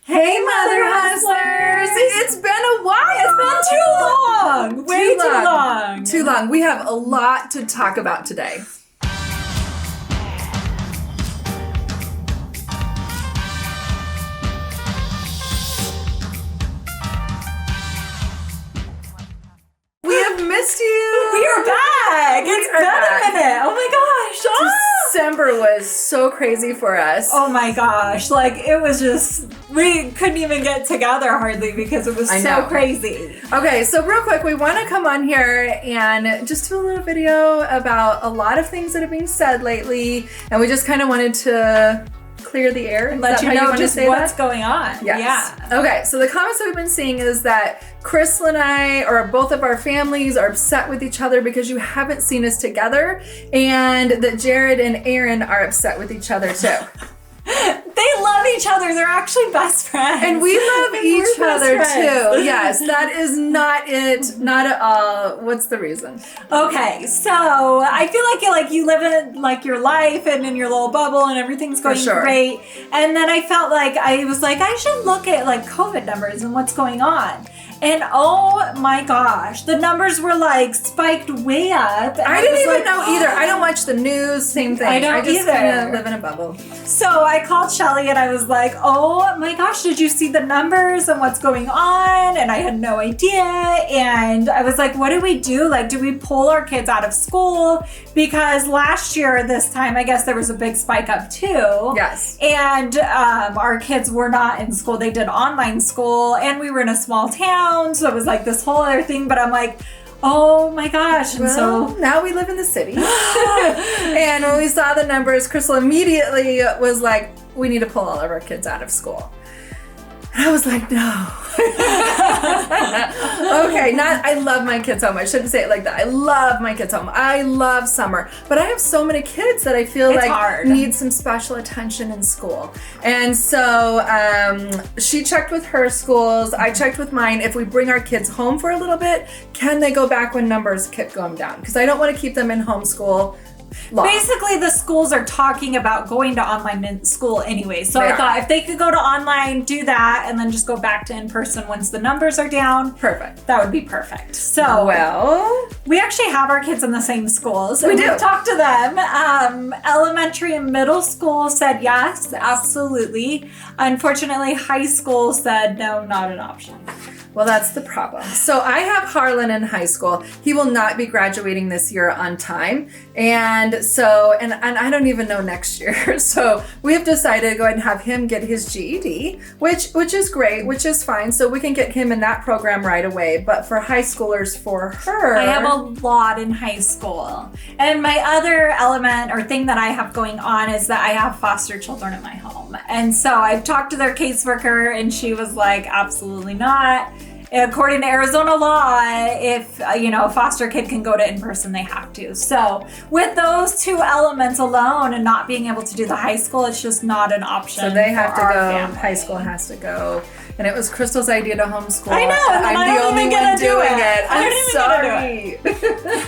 Hey, Mother Hustlers! It's been a while! It's been too long! Way too long! Too long. We have a lot to talk about today. We have missed you! We are back! It's been a minute! Oh my gosh! December was so crazy for us. Oh my gosh. Like, it was just, we couldn't even get together hardly because it was so crazy. Okay, so real quick, we want to come on here and just do a little video about a lot of things that have been said lately. And we just kind of wanted to clear the air. And let you know just what's going on. Yes. Yeah. Okay, so the comments that we've been seeing is that Crystal and I, or both of our families, are upset with each other because you haven't seen us together, and that Jared and Aaron are upset with each other too. They love each other. They're actually best friends. And we love each other too. Yes, that is not it. Not at all. What's the reason? Okay, so I feel like you live in like your life and in your little bubble and everything's going great. And then I felt like I was like, I should look at like COVID numbers and what's going on. And oh my gosh, the numbers were like spiked way up. I didn't even know either. I don't watch the news, same thing. I don't just kind of live in a bubble. So I called Shelly and I was like, oh my gosh, did you see the numbers and what's going on? And I had no idea. And I was like, what do we do? Like, do we pull our kids out of school? Because last year, this time, I guess there was a big spike up too. Yes. And our kids were not in school. They did online school and we were in a small town. So it was like this whole other thing, but I'm like, oh my gosh. And so now we live in the city. And when we saw the numbers, Crystal immediately was like, we need to pull all of our kids out of school. And I was like, no. Okay, I love my kids home. I shouldn't say it like that. I love my kids home. I love summer. But I have so many kids that I feel need some special attention in school. And so she checked with her schools. I checked with mine. If we bring our kids home for a little bit, can they go back when numbers keep going down? Because I don't want to keep them in homeschool long. Basically, the schools are talking about going to online school anyway. So I thought if they could go to online, do that, and then just go back to in-person once the numbers are down. Perfect. That would be perfect. So, well, we actually have our kids in the same schools. We do. We've talked to them. Elementary and middle school said yes, absolutely. Unfortunately, high school said no, not an option. Well, that's the problem. So I have Harlan in high school. He will not be graduating this year on time. And so, and I don't even know next year. So we have decided to go ahead and have him get his GED, which is great, which is fine. So we can get him in that program right away. But for high schoolers, for her, I have a lot in high school. And my other element or thing that I have going on is that I have foster children in my home. And so I've talked to their caseworker and she was like, absolutely not. According to Arizona law, if a foster kid can go to in-person, they have to. So with those two elements alone and not being able to do the high school, it's just not an option. So they have to go. Family. High school has to go. And it was Crystal's idea to homeschool. I know. And I'm the only one doing it. I'm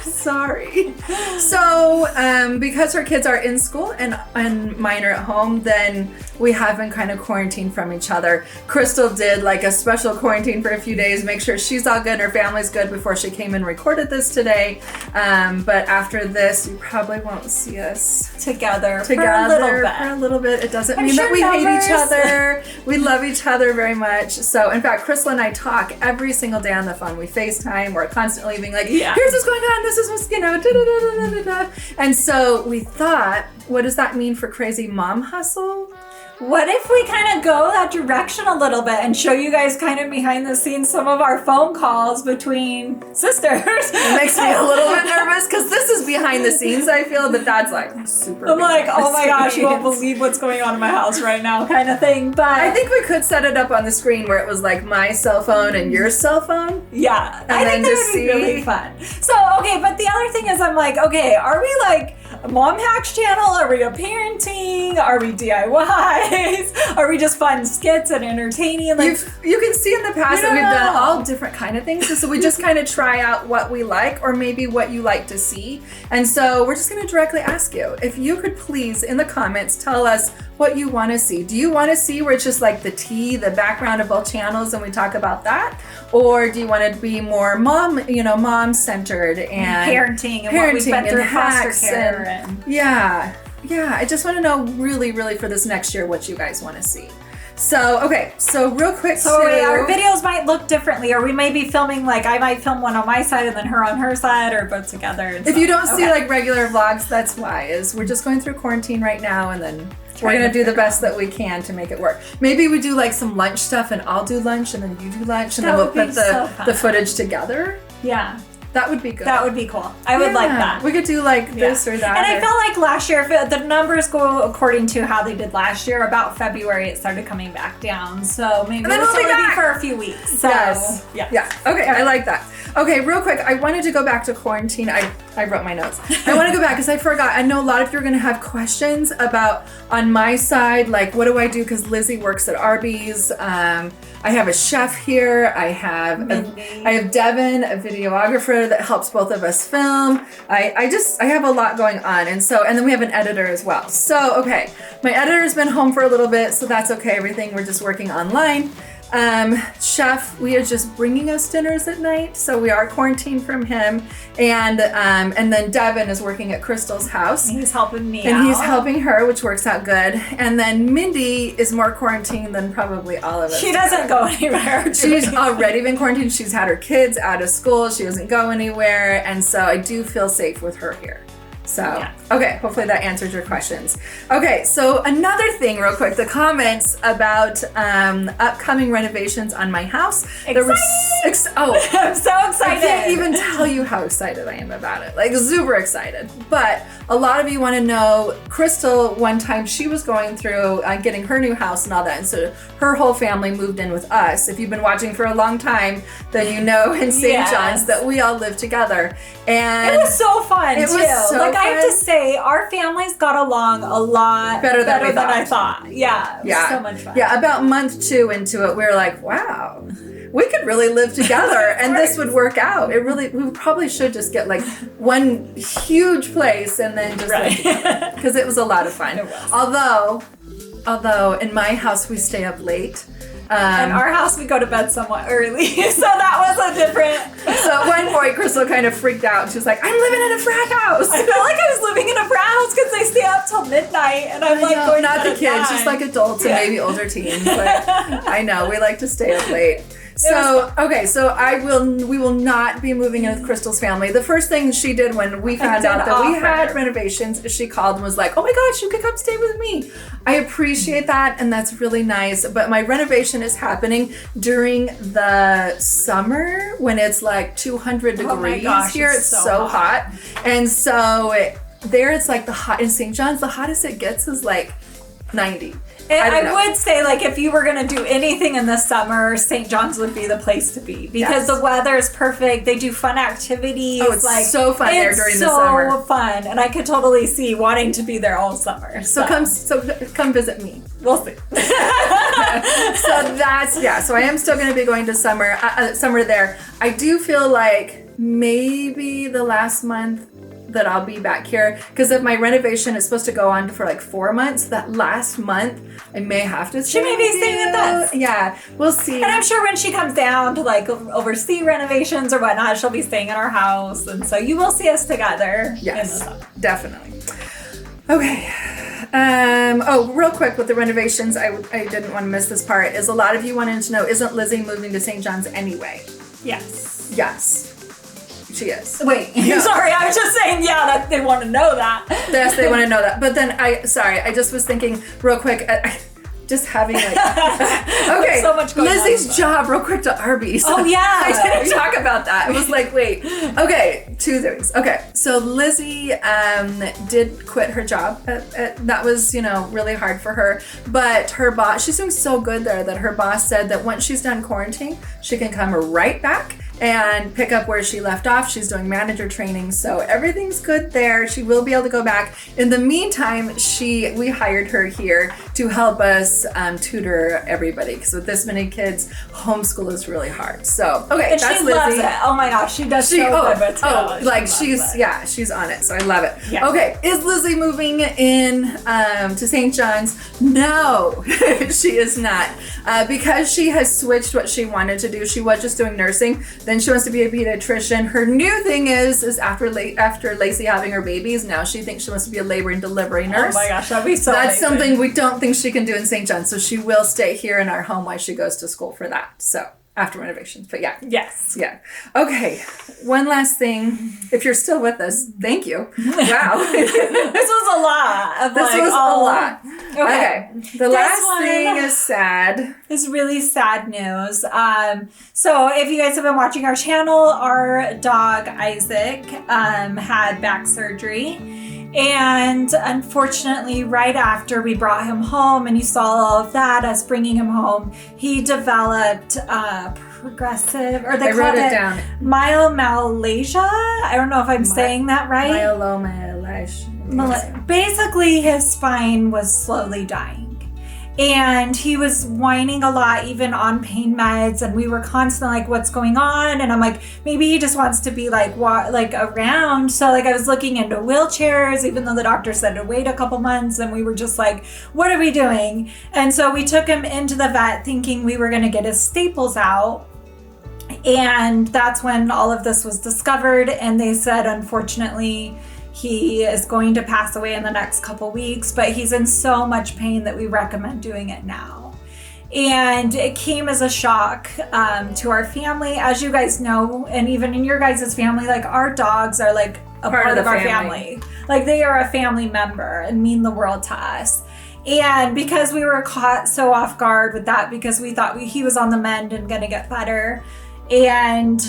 sorry. So because her kids are in school and mine are at home, then we have been kind of quarantined from each other. Crystal did like a special quarantine for a few days, make sure she's all good and her family's good before she came and recorded this today. But after this, you probably won't see us together for a little bit. It doesn't mean that we hate each other. We love each other very much. So in fact, Crystal and I talk every single day on the phone. We FaceTime. We're constantly being like, here's what's going on. This is what's, da-da-da-da-da-da-da. And so we thought, what does that mean for Crazy Mom Hustle? What if we kind of go that direction a little bit and show you guys kind of behind the scenes some of our phone calls between sisters? It makes me a little bit nervous because this is behind the scenes, I feel, but that's like super I'm like, oh my gosh, you won't believe what's going on in my house right now kind of thing. But I think we could set it up on the screen where it was like my cell phone and your cell phone. Yeah, I think that would be really fun. So, okay, but the other thing is I'm like, okay, are we like a mom hacks channel? Are we a parenting? Are we DIYs? Are we just fun skits and entertaining? Like, you can see in the past that we've done all different kind of things. So we just kind of try out what we like or maybe what you like to see. And so we're just going to directly ask you if you could please in the comments tell us what you want to see. Do you want to see where it's just like the background of both channels and we talk about that? Or do you want to be more mom centered and parenting and what we've been through foster care and yeah. I just want to know really, really for this next year what you guys want to see. So, okay, so real quick. So our videos might look differently, or we may be filming, like I might film one on my side and then her on her side, or both together. If you don't see like regular vlogs, that's why, is we're just going through quarantine right now, and then we're going to do the best that we can to make it work. Maybe we do like some lunch stuff and I'll do lunch and then you do lunch and then we'll put the footage together. Yeah. That would be good. That would be cool. I would like that. We could do like this or that. And I felt like last year, if the numbers go according to how they did last year, about February it started coming back down. So maybe it'll be for a few weeks. So, yes. Yeah. Okay, I like that. Okay, real quick, I wanted to go back to quarantine. I wrote my notes. I want to go back because I forgot. I know a lot of you are going to have questions about, on my side, like what do I do? Because Lizzie works at Arby's. I have a chef here. I have Devin, a videographer that helps both of us film. I have a lot going on, and then we have an editor as well. So okay, my editor's been home for a little bit, so that's okay. Everything we're just working online. Chef, we are just bringing us dinners at night, so we are quarantined from him, and then Devin is working at Crystal's house. He's helping me and he's helping her, which works out good. And then Mindy is more quarantined than probably all of us. She doesn't go anywhere. She's already been quarantined. She's had her kids out of school. She doesn't go anywhere, and so I do feel safe with her here. So, okay, hopefully that answers your questions. Okay, so another thing real quick, the comments about upcoming renovations on my house. I'm so excited. I can't even tell you how excited I am about it. Like super excited. But a lot of you want to know, Crystal, one time she was going through getting her new house and all that. And so her whole family moved in with us. If you've been watching for a long time, then you know in St. John's that we all live together. And it was so fun too. I have to say, our families got along a lot better than I thought. Yeah, it was so much fun. Yeah, about month 2 into it, we were like, wow, we could really live together and this would work out. We probably should just get like one huge place and then just live together, because it was a lot of fun. It was. Although in my house we stay up late. In our house, we go to bed somewhat early, so that was a different. So at one point, Crystal kind of freaked out. She was like, "I'm living in a frat house." I felt like I was living in a frat house because they stay up till midnight, and I'm like going not to the kids, just like adults and maybe older teens. But I know we like to stay up late. So we will not be moving in with Crystal's family. The first thing she did when we found out that we had renovations, she called and was like, "Oh my gosh, you could come stay with me." I appreciate that, and that's really nice. But my renovation is happening during the summer when it's like 200 degrees here. It's so hot. And so there it's like in St. John's, the hottest it gets is like 90. And I would say, like, if you were going to do anything in the summer, St. John's would be the place to be, because the weather is perfect. They do fun activities. Oh, it's so fun there during the summer. It's so fun, and I could totally see wanting to be there all summer. So come visit me. We'll see. So I am still going to be going to summer there. I do feel like maybe the last month that I'll be back here, because if my renovation is supposed to go on for like 4 months, that last month I may have to stay. She may be staying with us. Yeah, we'll see. And I'm sure when she comes down to like oversee renovations or whatnot, she'll be staying in our house, and so you will see us together. Yes, definitely. Okay. Real quick with the renovations, I didn't want to miss this part, is a lot of you wanted to know, isn't Lizzie moving to St. John's anyway? Yes. She is. Wait, sorry, I was just saying, that they want to know that. Yes, they want to know that. But then I just was thinking real quick, just having like, okay, so much going Lizzie's job real quick to Arby's. Oh yeah. I didn't talk about that. It was like, wait, okay, 2 things. Okay, so Lizzie did quit her job. That was, really hard for her. But her boss, she's doing so good there that her boss said that once she's done quarantine, she can come right back and pick up where she left off. She's doing manager training, so everything's good there. She will be able to go back. In the meantime, we hired her here to help us tutor everybody, because with this many kids, homeschool is really hard. So, okay, and that's she loves Lizzie. It. Oh my gosh, she does so good with it. Like she's on it, so I love it. Yeah. Okay, is Lizzie moving in to St. John's? No, she is not. Because she has switched what she wanted to do. She was just doing nursing, then she wants to be a pediatrician. Her new thing is after Lacey having her babies, now she thinks she wants to be a labor and delivery nurse. Oh my gosh, that'd be so That's amazing. Something we don't think she can do in St. John's, so she will stay here in our home while she goes to school for that. So after renovations, but yeah. Yes. Yeah. Okay. One last thing. If you're still with us, thank you. Wow. This was a lot. This was a lot. Okay. The last thing is sad. It's really sad news. So if you guys have been watching our channel, our dog Isaac had back surgery. And unfortunately, right after we brought him home and you saw all of that, us bringing him home, he developed progressive, or they call it myomalacia. I don't know if I'm saying that right. Myomalacia. Basically, his spine was slowly dying. And he was whining a lot, even on pain meds. And we were constantly like, what's going on? And I'm like, maybe he just wants to be like around. So like I was looking into wheelchairs, even though the doctor said to wait a couple months. And we were just like, what are we doing? And so we took him into the vet thinking we were going to get his staples out. And that's when all of this was discovered. And they said, unfortunately, he is going to pass away in the next couple weeks, but he's in so much pain that we recommend doing it now. And it came as a shock to our family. As you guys know, and even in your guys' family, like our dogs are like a part of our family. Like they are a family member and mean the world to us. And because we were caught so off guard with that, because we thought he was on the mend and gonna get better. And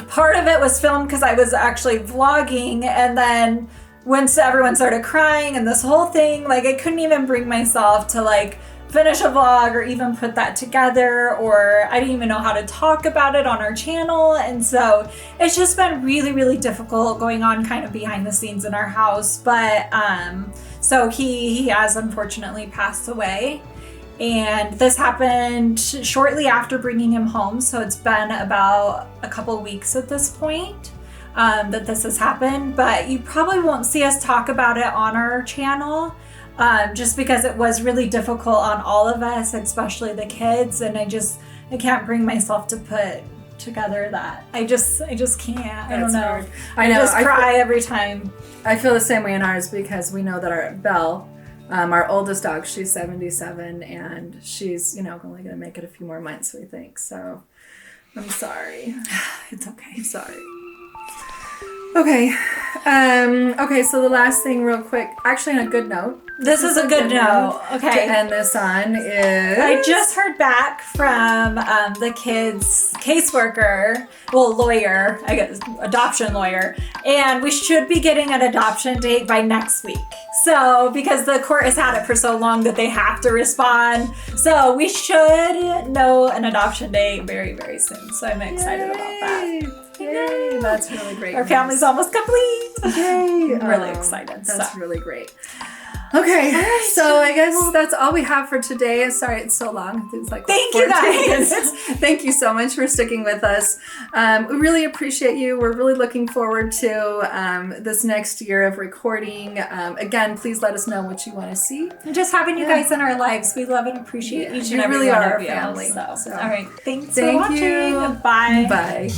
part of it was filmed because I was actually vlogging, and then once everyone started crying and this whole thing, like I couldn't even bring myself to like finish a vlog or even put that together, or I didn't even know how to talk about it on our channel. And so it's just been really, really difficult going on kind of behind the scenes in our house. But so he has unfortunately passed away. And this happened shortly after bringing him home. So it's been about a couple weeks at this point that this has happened. But you probably won't see us talk about it on our channel just because it was really difficult on all of us, especially the kids. And I can't bring myself to put together that. I just can't. I don't know. Hard. I know. I just cry every time. I feel the same way in ours because we know that our Belle, our oldest dog, she's 77, and she's, only going to make it a few more months, we think. So I'm sorry. It's okay. I'm sorry. Okay. Okay, so the last thing real quick, actually on a good note. This is a good note. Okay. To end this on is... I just heard back from the kids' caseworker, lawyer, I guess, adoption lawyer, and we should be getting an adoption date by next week. So, because the court has had it for so long that they have to respond. So, we should know an adoption date very, very soon. So, I'm excited about that. Yay, that's really great. Our family's almost complete. Yay. I'm really excited. That's really great. Okay, right. So I guess that's all we have for today. Sorry it's so long. It's like Thank you guys. Thank you so much for sticking with us. We really appreciate you. We're really looking forward to this next year of recording. Again, please let us know what you want to see. And just having you guys in our lives. We love and appreciate each and every one of you. Family. So. All right. Thanks for watching. You. Bye. Bye.